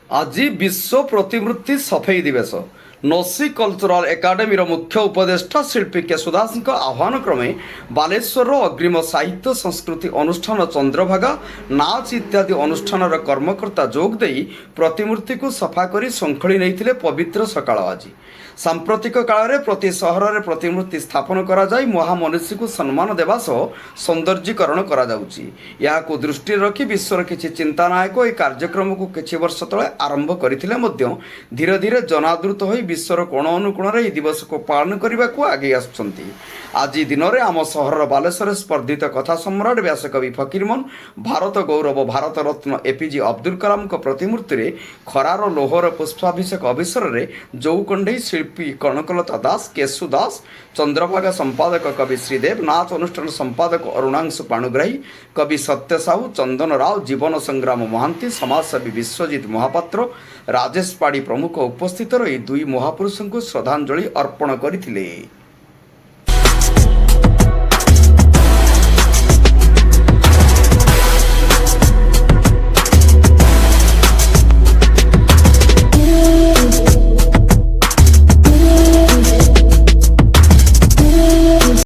ଆଜି ବିଶ୍ୱ ପ୍ରତିମୂର୍ତ୍ତି ସଫେଇ ଦିବସ। ନସି କଲଚରାଲ ଏକାଡେମୀର ମୁଖ୍ୟ ଉପଦେଷ୍ଟା ଶିଳ୍ପୀ କେଶୁ ଦାସଙ୍କ ଆହ୍ୱାନ କ୍ରମେ ବାଲେଶ୍ୱରର ଅଗ୍ରୀମ ସାହିତ୍ୟ ସଂସ୍କୃତି ଅନୁଷ୍ଠାନ ଚନ୍ଦ୍ରଭାଗା ନାଚ ଇତ୍ୟାଦି ଅନୁଷ୍ଠାନର କର୍ମକର୍ତ୍ତା ଯୋଗ ଦେଇ ପ୍ରତିମୂର୍ତ୍ତିକୁ ସଫା କରି ଶୃଙ୍ଖଳି ନେଇଥିଲେ। ପବିତ୍ର ସକାଳ ଆଜି ସାମ୍ପ୍ରତିକ କାଳରେ ପ୍ରତି ସହରରେ ପ୍ରତିମୂର୍ତ୍ତି ସ୍ଥାପନ କରାଯାଇ ମହାମନୀଷୀକୁ ସମ୍ମାନ ଦେବା ସହ ସୌନ୍ଦର୍ଯ୍ୟୀକରଣ କରାଯାଉଛି। ଏହାକୁ ଦୃଷ୍ଟିରେ ରଖି ବିଶ୍ୱର କିଛି ଚିନ୍ତାନାୟକ ଏହି କାର୍ଯ୍ୟକ୍ରମକୁ କିଛି ବର୍ଷ ତଳେ ଆରମ୍ଭ କରିଥିଲେ ମଧ୍ୟ ଧୀରେ ଧୀରେ ଜନାଦୃତ ହୋଇ ବିଶ୍ୱର କୋଣ ଅନୁକୋଣରେ ଏହି ଦିବସକୁ ପାଳନ କରିବାକୁ ଆଗେଇ ଆସୁଛନ୍ତି। ଆଜି ଦିନରେ ଆମ ସହରର ବାଲେଶ୍ୱରରେ ସ୍ପର୍ଦ୍ଧିତ କଥା ସମ୍ରାଟ ବ୍ୟାସକବି ଫକୀରମୋହନ, ଭାରତ ଗୌରବ ଭାରତ ରତ୍ନ ଏପିଜେ ଅବଦୁଲ କଲାମଙ୍କ ପ୍ରତିମୂର୍ତ୍ତିରେ ଖରାର ଲୋହର ପୁଷ୍ପାଭିଷେକ ଅବସରରେ ଯଉକଣ୍ଢେଇ ଶିଳ୍ପୀ କନକଲତା ଦାସ, କେଶୁ ଦାସ, ଚନ୍ଦ୍ରଭାଗା ସମ୍ପାଦକ କବି ଶ୍ରୀଦେବ, ନାଚ ଅନୁଷ୍ଠାନ ସମ୍ପାଦକ ଅରୁଣାଂଶୁ ପାଣୁଗ୍ରାହୀ, କବି ସତ୍ୟ ସାହୁ, ଚନ୍ଦନ ରାଓ, ଜୀବନ ସଂଗ୍ରାମ ମହାନ୍ତି, ସମାଜସେବୀ ବିଶ୍ୱଜିତ ମହାପାତ୍ର, ରାଜେଶ ପାଢ଼ୀ ପ୍ରମୁଖ ଉପସ୍ଥିତ ରହି ଦୁଇ ମହାପୁରୁଷଙ୍କୁ ଶ୍ରଦ୍ଧାଞ୍ଜଳି ଅର୍ପଣ କରିଥିଲେ।